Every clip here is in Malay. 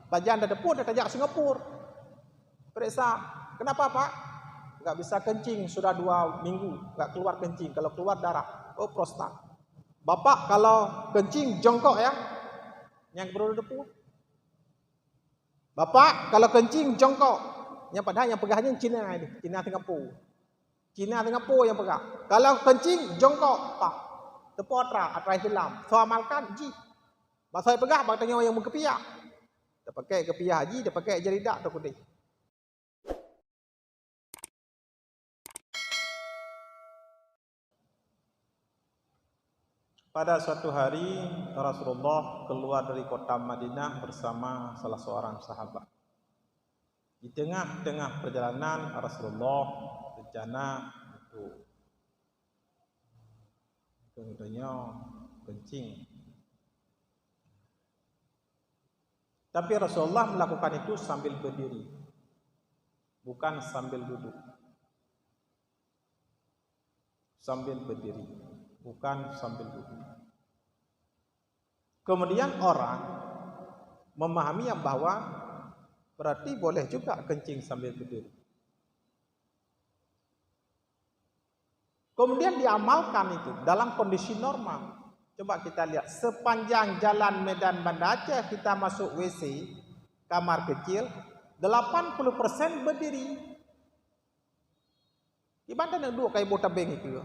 Bagian dah deput, dah tajak Singapura. Periksa, kenapa Pak? Enggak bisa kencing, sudah 2 minggu, enggak keluar kencing. Kalau keluar darah, oh prostat. Bapak kalau kencing jongkok ya, yang perlu deput. Bapak kalau kencing jongkok, yang padahal yang pegahnya Cina ini, Cina Singapura. Cina Singapura yang pegang. Kalau kencing jongkok, Pak. Tepuk atra hilang. So amalkan, ji. Bak saya pegah, bak tanya yang berkepiak. Dia pakai kepiak haji, dia pakai jaridak tu kudih. Pada suatu hari Rasulullah keluar dari kota Madinah bersama salah seorang sahabat. Di tengah-tengah perjalanan Rasulullah berencana untuk kencing. Tapi Rasulullah melakukan itu sambil berdiri, bukan sambil duduk. Sambil berdiri, bukan sambil duduk. Kemudian orang memahami yang bahwa berarti boleh juga kencing sambil berdiri. Kemudian diamalkan itu dalam kondisi normal. Coba kita lihat sepanjang jalan Medan Banda Aceh kita masuk WC, kamar kecil, 80% berdiri. Ibadah nak duduk kayak bota beng itu.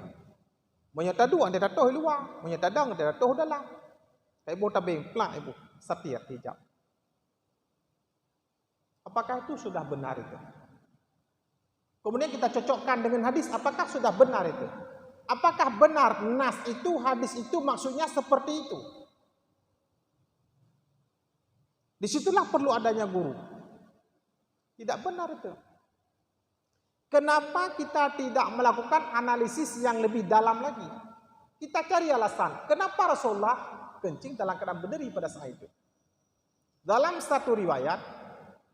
Menyata dua dia tatoh luar, menyata dang dia tatoh dalam. Kayak bota beng plak ibu, satir hijab. Apakah itu sudah benar itu? Kemudian kita cocokkan dengan hadis, apakah sudah benar itu? Apakah benar nas itu, hadis itu maksudnya seperti itu? Disitulah perlu adanya guru. Tidak benar itu. Kenapa kita tidak melakukan analisis yang lebih dalam lagi? Kita cari alasan. Kenapa Rasulullah kencing dalam keadaan berdiri pada saat itu? Dalam satu riwayat,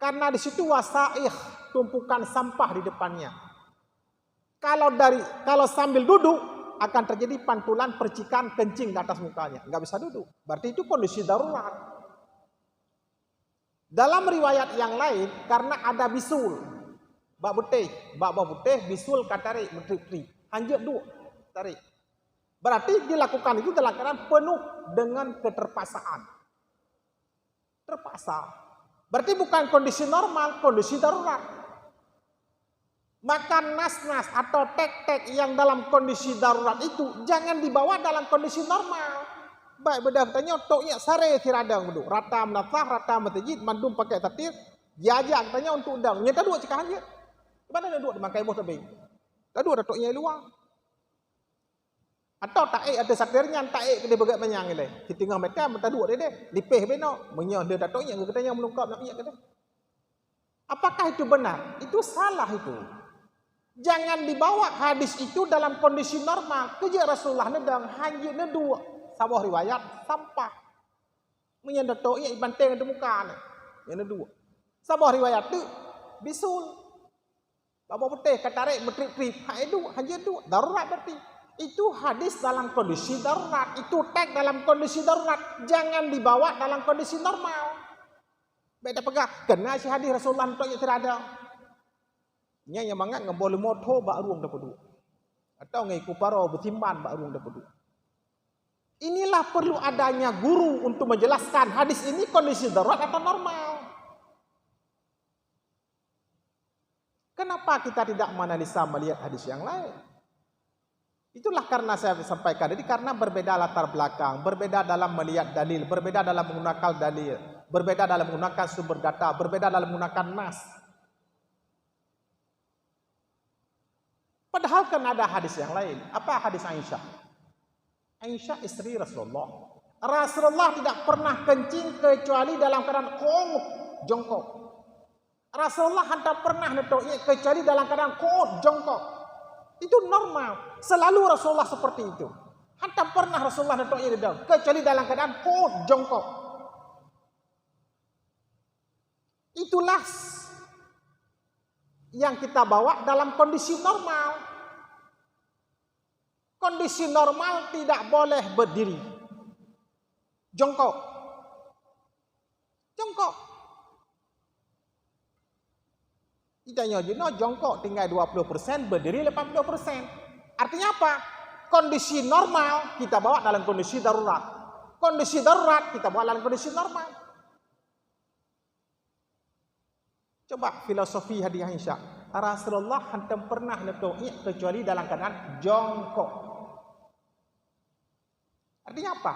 karena di situ wasaih, tumpukan sampah di depannya. Kalau sambil duduk akan terjadi pantulan percikan kencing di atas mukanya, nggak bisa duduk. Berarti itu kondisi darurat. Dalam riwayat yang lain, karena ada bisul, bak putih, bisul katarik, menteri, hanjat dua, tarik. Berarti dilakukan itu dalam keadaan penuh dengan keterpaksaan. Terpaksa. Berarti bukan kondisi normal, kondisi darurat. Maka nas-nas atau tek-tek yang dalam kondisi darurat itu jangan dibawa dalam kondisi normal. Baik bedah tanya toknya sare tiradang bedu. Rata menafah, rata mentajid, mandum pakai tatir, jajak tanya untuk udang. Nyata dua cekah aja. Mana ada dua dimakai bos tebing. Tak dua toknya luar. Atau taik ada satirnya taik dia begat menyang ile. Di tengah mereka mata dua dia. Lipih beno, menyah dia datoknya katanya melungkap nak minyak kata. Apakah itu benar? Itu salah itu. Jangan dibawa hadis itu dalam kondisi normal. Kerja Rasulullah nedang hanya nedua. Sebuah riwayat sampah. Menyendatok ia banteng di muka. Yang nedua. Sebuah riwayat itu bisul. Bapak putih katarik bertrip-trip. Hanya dua. Darurat berarti. Itu hadis dalam kondisi darurat. Itu tag dalam kondisi darurat. Jangan dibawa dalam kondisi normal. Beda pegah. Kena si hadis Rasulullah untuk yang tidak ada. Nya yang mangat ngembol moto bak ruang dapat dua. Atau ngai kuparo betimban bak ruang dapat dua. Inilah perlu adanya guru untuk menjelaskan hadis ini kondisi darurat atau normal. Kenapa kita tidak menganalisa melihat hadis yang lain? Itulah karena saya sampaikan tadi, karena berbeda latar belakang, berbeda dalam melihat dalil, berbeda dalam menggunakan dalil, berbeda dalam menggunakan sumber data, berbeda dalam menggunakan nas. Padahal kan ada hadis yang lain. Apa hadis Aisyah? Aisyah istri Rasulullah. Rasulullah tidak pernah kencing kecuali dalam keadaan qud, jongkok. Rasulullah tidak pernah netoknya kecuali dalam keadaan qud, jongkok. Itu normal. Selalu Rasulullah seperti itu. Tidak pernah Rasulullah netoknya kecuali dalam keadaan qud, jongkok. Itulah yang kita bawa dalam kondisi normal. Kondisi normal tidak boleh berdiri. Jongkok. Jongkok. Kita nyojino jongkok tinggal 20%, berdiri 80%. Artinya apa? Kondisi normal kita bawa dalam kondisi darurat. Kondisi darurat kita bawa dalam kondisi normal. Coba filosofi hadiah Aisyah. Rasulullah hantam pernah netu'i kecuali dalam keadaan jongkok. Artinya apa?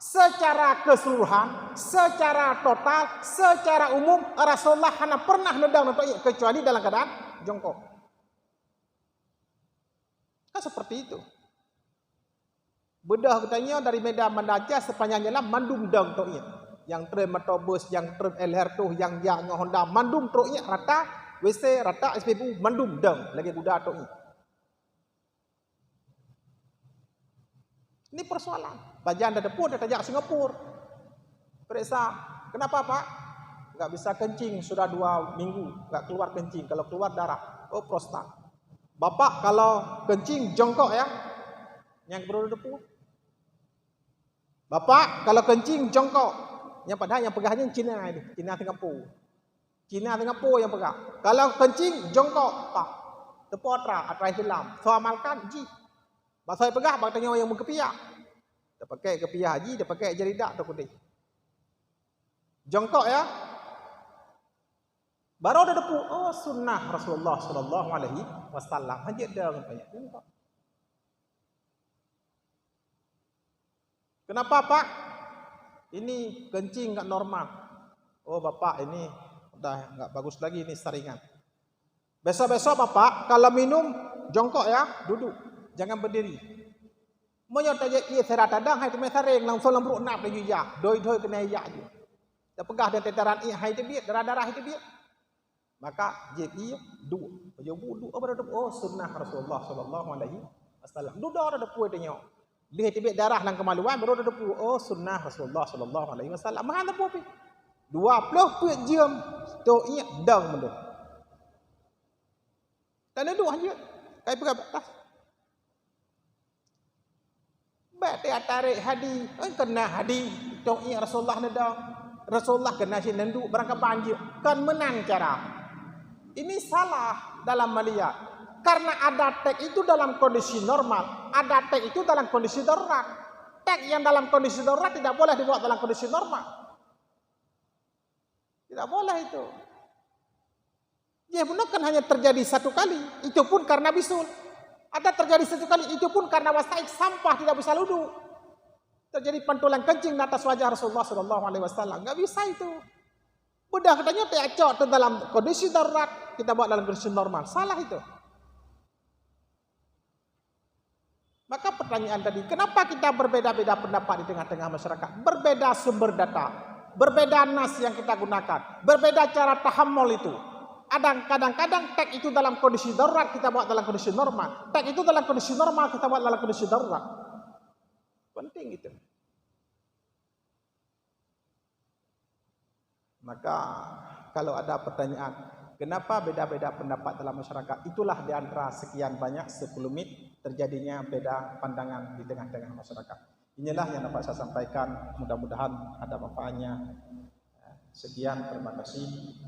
Secara keseluruhan, secara total, secara umum Rasulullah hanya pernah nedang netu'i kecuali dalam keadaan jongkok. Kan seperti itu. Bedah katanya dari Medan Mendaja sepanjang jalan mandum dang tu ia. Yang tren metobus, yang tren LR tu, yang Honda mandum tu ia rata WC rata SPBU mandum dang lagi budak tu ia. Ini persoalan. Bajan dah depur dah tajak Singapura. Periksa, kenapa Pak? Enggak bisa kencing sudah 2 minggu, enggak keluar kencing. Kalau keluar darah, oh prostat. Bapak kalau kencing jongkok ya. Yang perlu depur. Bapak kalau kencing jongkok. Yang padahal yang pegahnya Cina ini, Cina Singapura. Cina Singapura yang pegang. Kalau kencing jongkok, Pak. Tepuk atra hilang. So amalkan ji. Bak saya pegah bak tanya yang berkepiak. Dia pakai kepiak haji, dia pakai jaridak tu kudih. Jongkok ya. Baru ada depu, oh sunnah Rasulullah sallallahu alaihi wasallam. Haji dah banyak jongkok. Kenapa Pak? Ini kencing enggak normal. Oh Bapak ini udah enggak bagus lagi ini saringan. Besok-besok Bapak kalau minum jongkok ya, duduk. Jangan berdiri. Moyo tajak ia serat tadang hai temai sareng langsung lembruk nap lagi ya. Doi-doi kena ya je. Dah pegah dan teteran ia hai te biat darah-darah hai te biat. Maka je ia duduk. Yo wudu oh sunnah Rasulullah sallallahu alaihi wasallam. Duduk ada depu tanya. Dia te biat darah lang kemaluan baru ada depu oh sunnah Rasulullah sallallahu alaihi wasallam. Mahan depu pi. 20 pet jam tu ia dang mendung. Dan duduk aja. Kai pegah batas. Dia tarik hadi, kena hadi. Tok ia Rasulullah neda. Rasulullah kena si nendu berangkat banjir. Kan menang cara. Ini salah dalam melihat. Karena ada tag itu dalam kondisi normal, ada tag itu dalam kondisi darurat. Tag yang dalam kondisi darurat tidak boleh dibuat dalam kondisi normal. Tidak boleh itu. Ya benar kan hanya terjadi satu kali. Itu pun karena bisul. Ada terjadi satu kali, itu pun karena wasaik sampah tidak bisa ludu. Terjadi pantulan kencing di atas wajah Rasulullah sallallahu alaihi wasallam. Enggak bisa itu. Mudah katanya teacok dalam kondisi darurat, kita buat dalam kondisi normal. Salah itu. Maka pertanyaan tadi, kenapa kita berbeda-beda pendapat di tengah-tengah masyarakat? Berbeda sumber data, berbeda nas yang kita gunakan, berbeda cara tahammul itu. Kadang-kadang tag itu dalam kondisi darurat kita buat dalam kondisi normal. Tag itu dalam kondisi normal kita buat dalam kondisi darurat. Penting itu. Maka kalau ada pertanyaan, kenapa beda-beda pendapat dalam masyarakat? Itulah di antara sekian banyak sekelumit terjadinya beda pandangan di tengah-tengah masyarakat. Inilah yang dapat saya sampaikan. Mudah-mudahan ada manfaatnya. Sekian, terima kasih.